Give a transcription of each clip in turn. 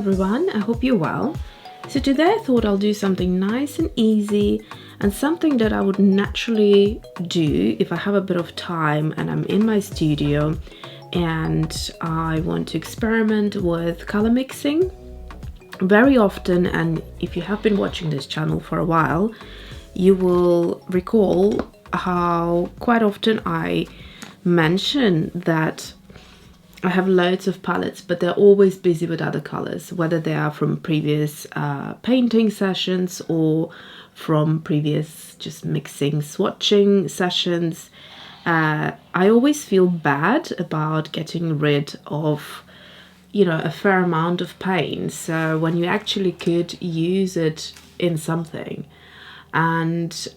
everyone, I hope you're well. So today I thought I'll do something nice and easy and something that I would naturally do if I have a bit of time and I'm in my studio and I want to experiment with color mixing. Very often, and if you have been watching this channel for a while, you will recall how quite often I mention that I have loads of palettes, but they're always busy with other colors, whether they are from previous painting sessions or from previous just mixing, swatching sessions. I always feel bad about getting rid of, you know, a fair amount of paint. So when you actually could use it in something, and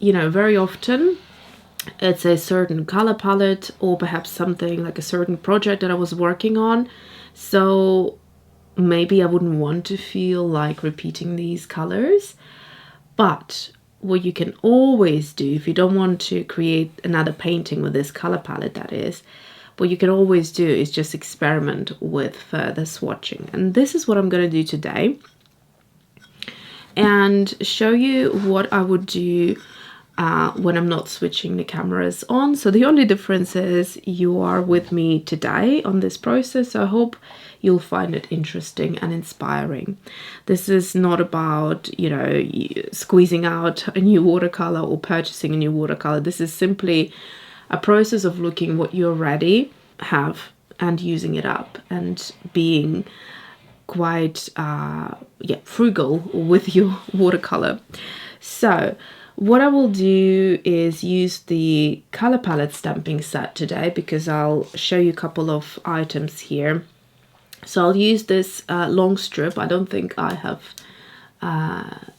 you know, very often it's a certain color palette or perhaps something like a certain project that I was working on. So maybe I wouldn't want to feel like repeating these colors. But what you can always do, if you don't want to create another painting with this color palette, that is, what you can always do is just experiment with further swatching. And this is what I'm going to do today, and show you what I would do when I'm not switching the cameras on. So the only difference is you are with me today on this process. So I hope you'll find it interesting and inspiring. This is not about, you know, squeezing out a new watercolor or purchasing a new watercolor. This is simply a process of looking what you already have and using it up and being quite frugal with your watercolor. So what I will do is use the color palette stamping set today, because I'll show you a couple of items here. So I'll use this long strip. I don't think I have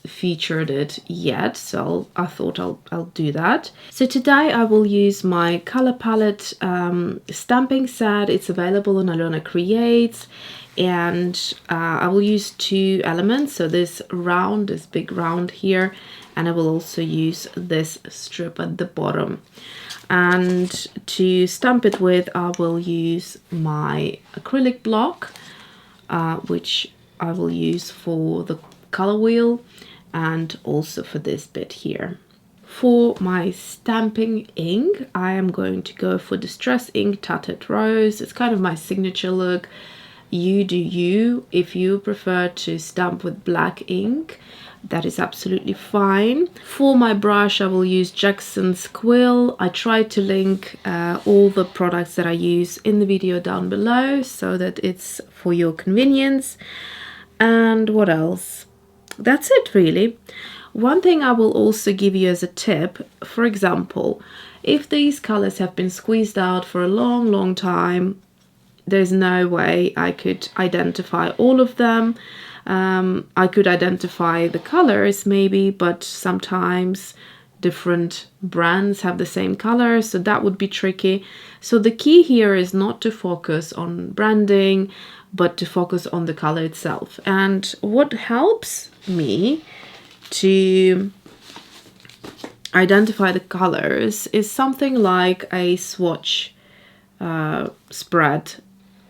featured it yet, so I thought I'll do that. So today I will use my color palette stamping set. It's available on Alyona Creates, and I will use two elements. So this round, this big round here, and I will also use this strip at the bottom. And to stamp it with, I will use my acrylic block, which I will use for the color wheel and also for this bit here. For my stamping ink, I am going to go for Distress Ink Tattered Rose. It's kind of my signature look. You do you. If you prefer to stamp with black ink, that is absolutely fine. For my brush, I will use Jackson's Quill. I tried to link all the products that I use in the video down below so that it's for your convenience. And what else? That's it really. One thing I will also give you as a tip, for example, if these colors have been squeezed out for a long time, there's no way I could identify all of them. I could identify the colors maybe, but sometimes different brands have the same color, so that would be tricky. So the key here is not to focus on branding, but to focus on the color itself. And what helps me to identify the colors is something like a swatch spread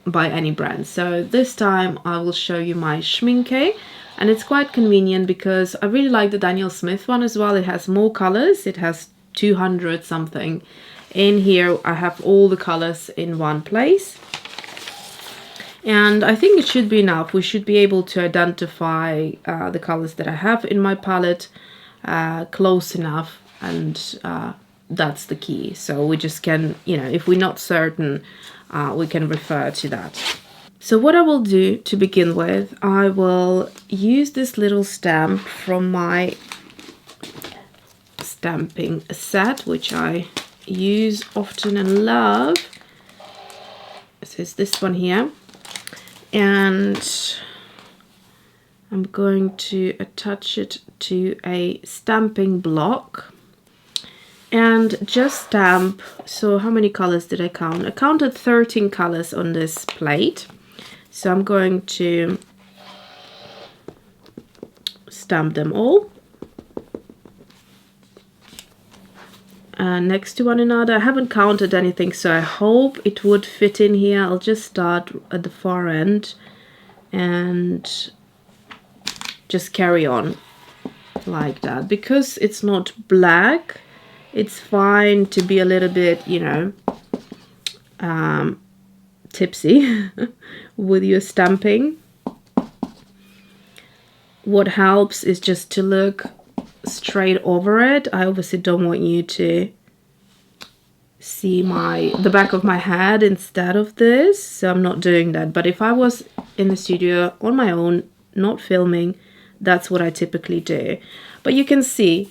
by any brand. So this time I will show you my Schmincke, and it's quite convenient because I really like the Daniel Smith one as well. It has more colors. It has 200 something. In here I have all the colors in one place, and I think it should be enough. We should be able to identify the colors that I have in my palette close enough, and that's the key. So we just can, you know, if we're not certain, we can refer to that. So what I will do to begin with, I will use this little stamp from my stamping set, which I use often and love. So it's this one here, and I'm going to attach it to a stamping block and just stamp. So how many colors did I count? I counted 13 colors on this plate. So I'm going to stamp them all next to one another. I haven't counted anything, so I hope it would fit in here. I'll just start at the far end and just carry on like that. Because it's not black, it's fine to be a little bit, you know, tipsy with your stamping. What helps is just to look straight over it. I obviously don't want you to see the back of my head instead of this, so I'm not doing that. But if I was in the studio on my own, not filming, that's what I typically do. But you can see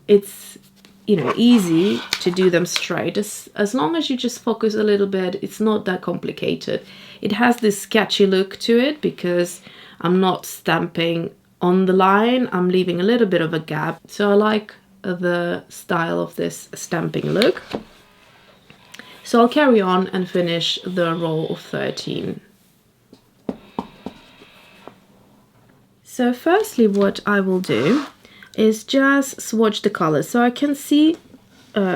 it's, you know, easy to do them straight. As long as you just focus a little bit, it's not that complicated. It has this sketchy look to it because I'm not stamping on the line, I'm leaving a little bit of a gap. So I like the style of this stamping look. So I'll carry on and finish the row of 13. So firstly, what I will do is just swatch the colors so I can see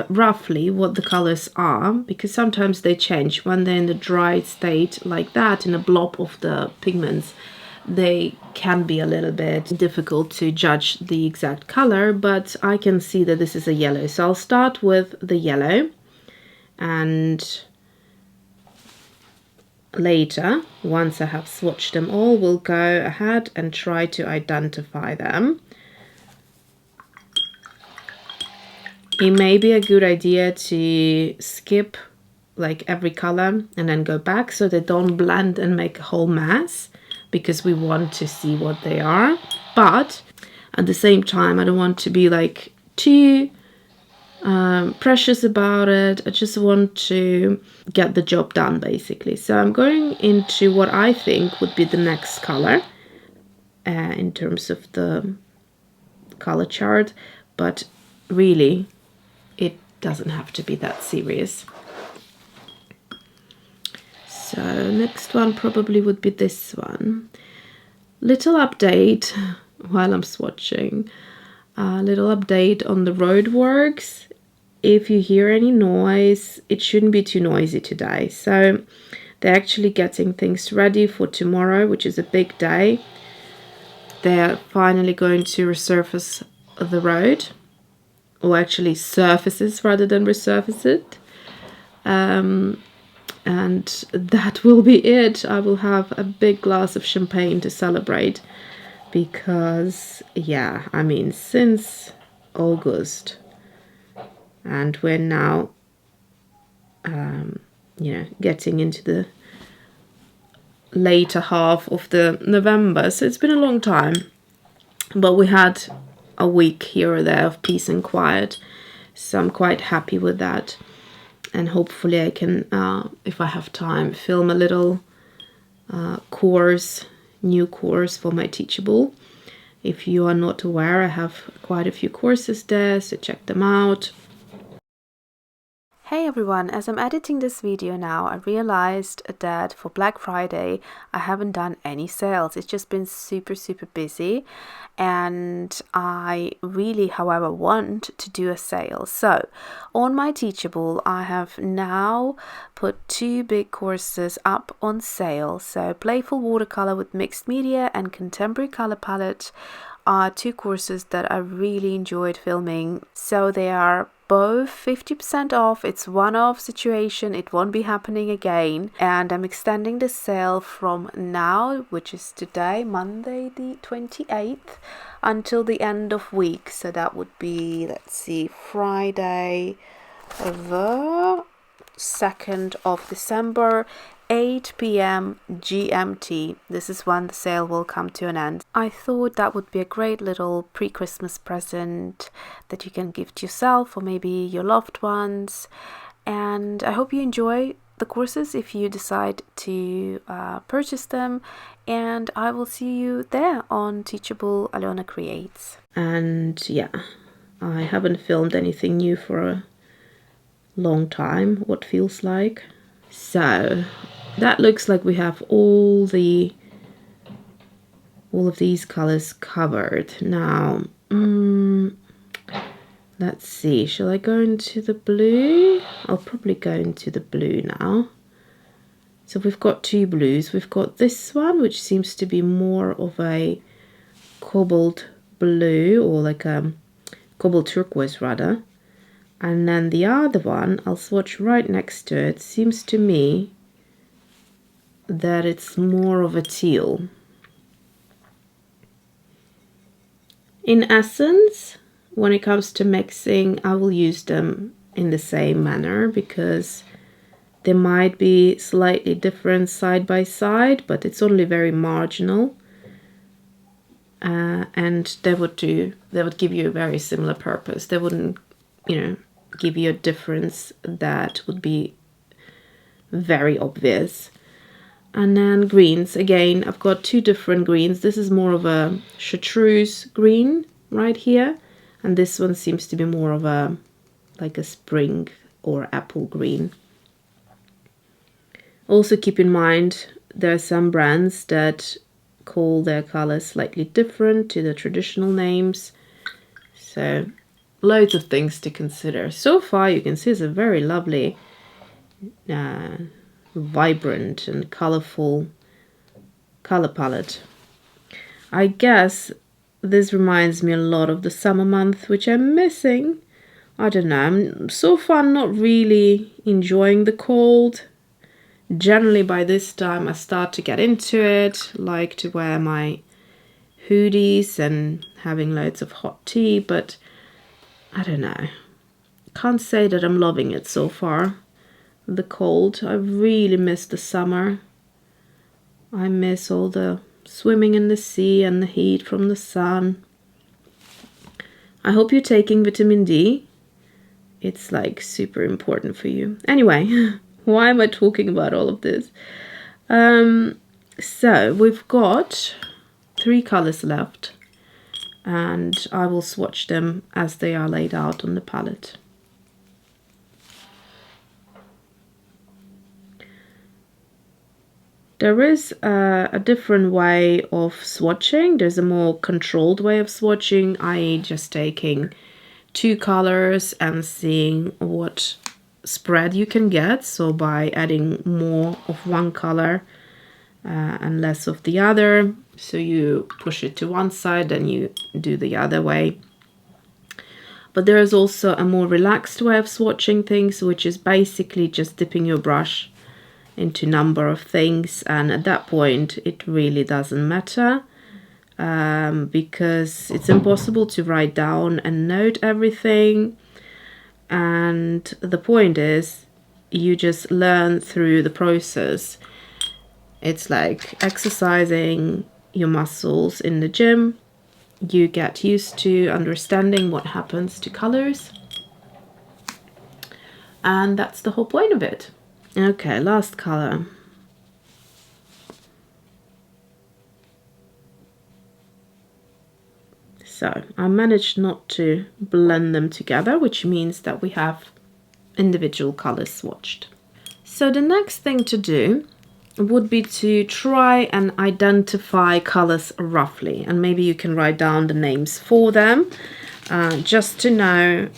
roughly what the colors are, because sometimes they change when they're in the dry state like that, in a blob of the pigments. They can be a little bit difficult to judge the exact color, but I can see that this is a yellow. So I'll start with the yellow, and later, once I have swatched them all, we'll go ahead and try to identify them. It may be a good idea to skip like every color and then go back so they don't blend and make a whole mess, because we want to see what they are. But at the same time, I don't want to be like too precious about it. I just want to get the job done, basically. So I'm going into what I think would be the next color in terms of the color chart, but really it doesn't have to be that serious. So next one probably would be this one. Little update while I'm swatching. Little update on the roadworks. If you hear any noise, it shouldn't be too noisy today. So they're actually getting things ready for tomorrow, which is a big day. They're finally going to resurface the road, or actually surfaces rather than resurface it. And that will be it. I will have a big glass of champagne to celebrate, because yeah, I mean, since August, and we're now you know, getting into the later half of the November, so it's been a long time, but we had a week here or there of peace and quiet, so I'm quite happy with that. And hopefully I can, if I have time, film a little new course for my Teachable. If you are not aware, I have quite a few courses there, so check them out. Hey everyone, as I'm editing this video now, I realized that for Black Friday I haven't done any sales. It's just been super busy, and I really, however, want to do a sale. So on my Teachable, I have now put 2 big courses up on sale. So Playful Watercolor with Mixed Media and Contemporary Color Palette are 2 courses that I really enjoyed filming. So they are both 50% off. It's one-off situation, it won't be happening again, and I'm extending the sale from now, which is today, Monday the 28th, until the end of week. So that would be, let's see, Friday the 2nd of December, 8 p.m. GMT. This is when the sale will come to an end. I thought that would be a great little pre-Christmas present that you can give to yourself or maybe your loved ones. And I hope you enjoy the courses if you decide to purchase them. And I will see you there on Teachable Alyona Creates. And yeah, I haven't filmed anything new for a long time, what feels like. So that looks like we have all of these colors covered. Now, let's see, shall I go into the blue? I'll probably go into the blue now. So we've got two blues. We've got this one, which seems to be more of a cobalt blue, or like a cobalt turquoise rather. And then the other one, I'll swatch right next to it, seems to me that it's more of a teal. In essence, when it comes to mixing, I will use them in the same manner because they might be slightly different side by side, but it's only very marginal. And they would give you a very similar purpose. They wouldn't, give you a difference that would be very obvious. And then greens, again, I've got two different greens. This is more of a chartreuse green right here, and this one seems to be more of a like a spring or apple green. Also keep in mind there are some brands that call their colors slightly different to the traditional names, so loads of things to consider. So far you can see it's a very lovely vibrant and colorful color palette. I guess this reminds me a lot of the summer month, which I'm missing. I don't know, I'm so far not really enjoying the cold. Generally by this time I start to get into it, like to wear my hoodies and having loads of hot tea, but I don't know. Can't say that I'm loving it so far. The cold. I really miss the summer. I miss all the swimming in the sea and the heat from the sun. I hope you're taking vitamin D. It's like super important for you. Anyway, why am I talking about all of this? So we've got 3 colors left, and I will swatch them as they are laid out on the palette. There is a different way of swatching. There's a more controlled way of swatching, i.e. just taking 2 colors and seeing what spread you can get. So by adding more of one color and less of the other. So you push it to one side, then you do the other way. But there is also a more relaxed way of swatching things, which is basically just dipping your brush into a number of things, and at that point it really doesn't matter because it's impossible to write down and note everything, and the point is you just learn through the process. It's like exercising your muscles in the gym. You get used to understanding what happens to colors, and that's the whole point of it. Okay, last color. So I managed not to blend them together, which means that we have individual colors swatched. So the next thing to do would be to try and identify colors roughly, and maybe you can write down the names for them, just to know,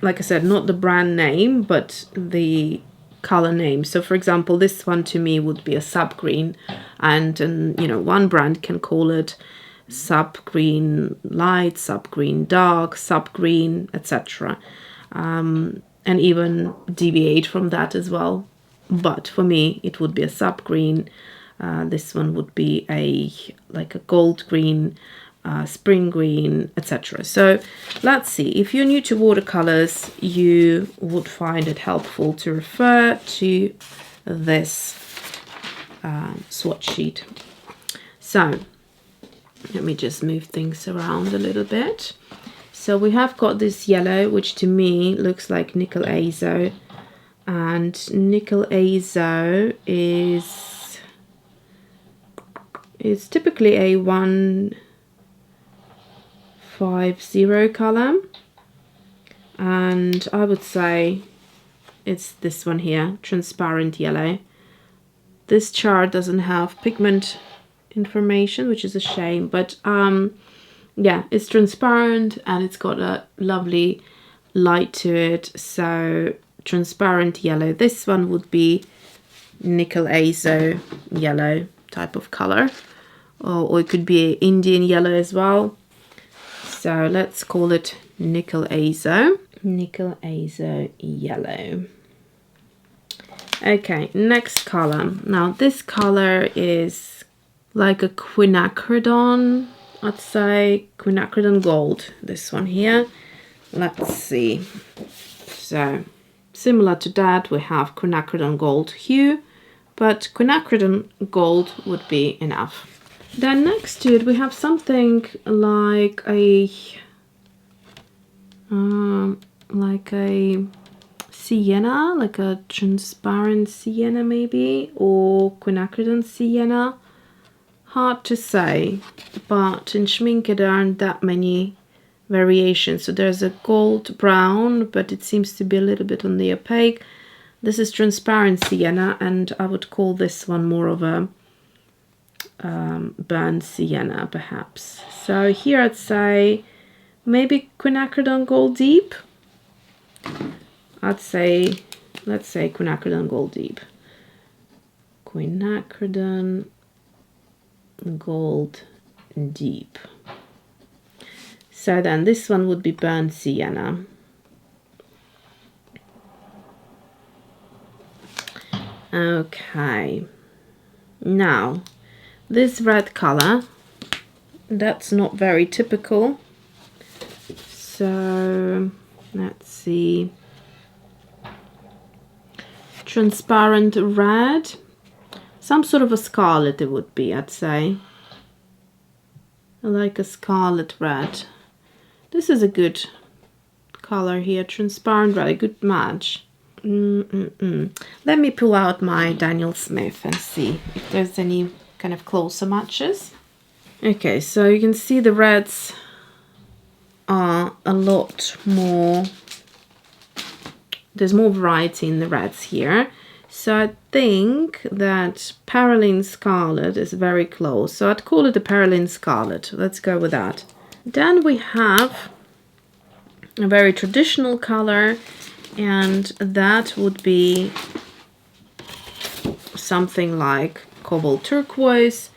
like I said, not the brand name, but the color name. So for example, this one to me would be a sub green, and one brand can call it sub green light, sub green dark, sub green, etc. And even deviate from that as well. But for me it would be a sub green. This one would be like a gold green, spring green, etc. So let's see, if you're new to watercolors, you would find it helpful to refer to this swatch sheet. So let me just move things around a little bit. So we have got this yellow, which to me looks like nickel azo, and nickel azo is typically a 150 color, and I would say it's this one here, transparent yellow. This chart doesn't have pigment information, which is a shame, but yeah, it's transparent and it's got a lovely light to it. So transparent yellow, this one would be nickel azo yellow type of color, or it could be Indian yellow as well. So let's call it nickel azo yellow. Okay, next color. Now this color is like a quinacridone, I'd say quinacridone gold, this one here. Let's see. So similar to that, we have quinacridone gold hue, but quinacridone gold would be enough. Then next to it we have something like a sienna, like a transparent sienna maybe, or quinacridone sienna. Hard to say, but in Schmincke there aren't that many variations. So there's a gold brown, but it seems to be a little bit on the opaque. This is transparent sienna, and I would call this one more of a burnt sienna perhaps. So here I'd say maybe quinacridone gold deep. Let's say quinacridone gold deep. Quinacridone gold deep. So then this one would be burnt sienna. Okay, now this red color, that's not very typical. So let's see. Transparent red, some sort of a scarlet it would be, I'd say. Like a scarlet red. This is a good color here, transparent red, a good match. Let me pull out my Daniel Smith and see if there's any kind of closer matches. Okay, so you can see the reds are a lot more, there's more variety in the reds here. So I think that Paraline Scarlet is very close. So I'd call it a Paraline Scarlet. Let's go with that. Then we have a very traditional color, and that would be something like cobalt turquoise,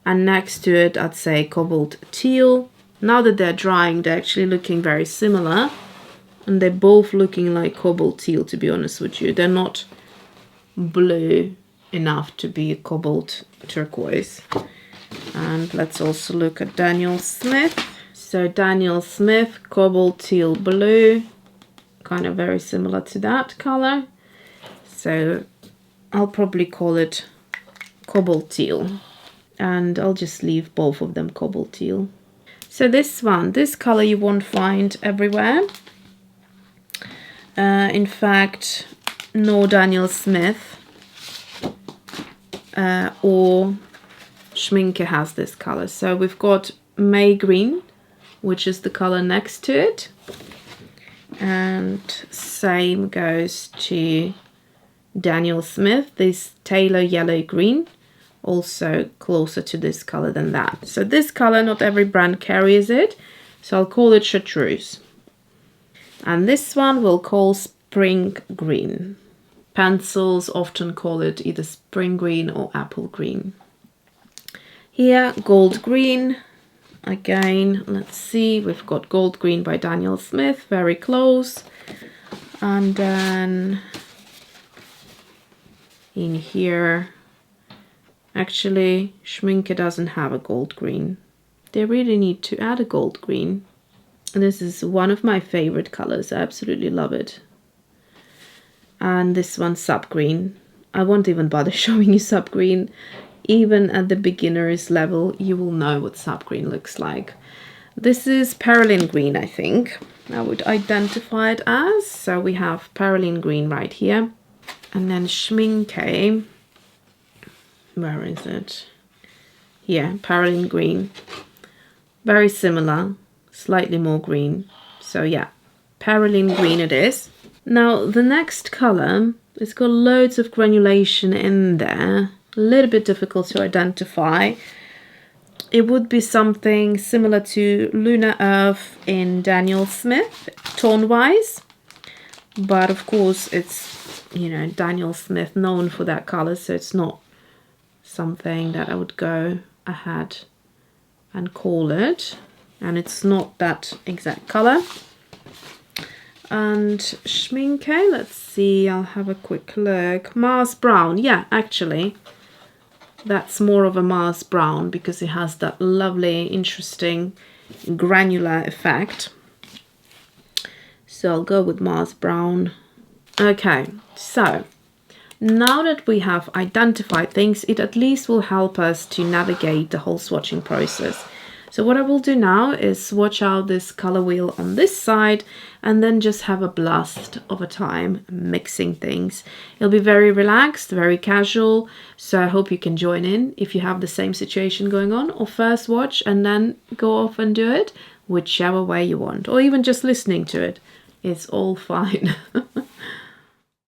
and next to it I'd say cobalt teal. Now that they're drying, they're actually looking very similar, and they're both looking like cobalt teal, to be honest with you. They're not blue enough to be a cobalt turquoise. And let's also look at Daniel Smith. So Daniel Smith, cobalt teal blue, kind of very similar to that color. So I'll probably call it cobalt teal, and I'll just leave both of them cobalt teal. So this one, this color you won't find everywhere. In fact, no Daniel Smith or Schmincke has this color. So we've got May Green, which is the color next to it, and same goes to Daniel Smith, this Taylor Yellow Green, also closer to this color than that. So this color, not every brand carries it, so I'll call it Chartreuse. And this one we'll call Spring Green. Pencils often call it either Spring Green or Apple Green. Here, Gold Green. Again, let's see, we've got Gold Green by Daniel Smith, very close. And then in here, actually, Schmincke doesn't have a Gold Green. They really need to add a Gold Green. And this is one of my favorite colors. I absolutely love it. And this one, Sub Green. I won't even bother showing you Sub Green. Even at the beginner's level, you will know what Sub Green looks like. This is Paraline Green, I think I would identify it as. So we have Paraline Green right here. And then Schmincke, where is it? Here, Paraline Green. Very similar, slightly more green. So yeah, Paraline Green it is. Now the next color, it's got loads of granulation in there. A little bit difficult to identify. It would be something similar to Lunar Earth in Daniel Smith, tone-wise. But of course it's you know, Daniel Smith known for that color, so it's not something that I would go ahead and call it, and it's not that exact color. And Schmincke, let's see, I'll have a quick look. Mars Brown, yeah, actually that's more of a Mars Brown because it has that lovely, interesting granular effect. So I'll go with Mars Brown. Okay, so now that we have identified things, it at least will help us to navigate the whole swatching process. So what I will do now is swatch out this color wheel on this side and then just have a blast of a time mixing things. It'll be very relaxed, very casual, so I hope you can join in if you have the same situation going on, or first watch and then go off and do it, whichever way you want, or even just listening to it. It's all fine.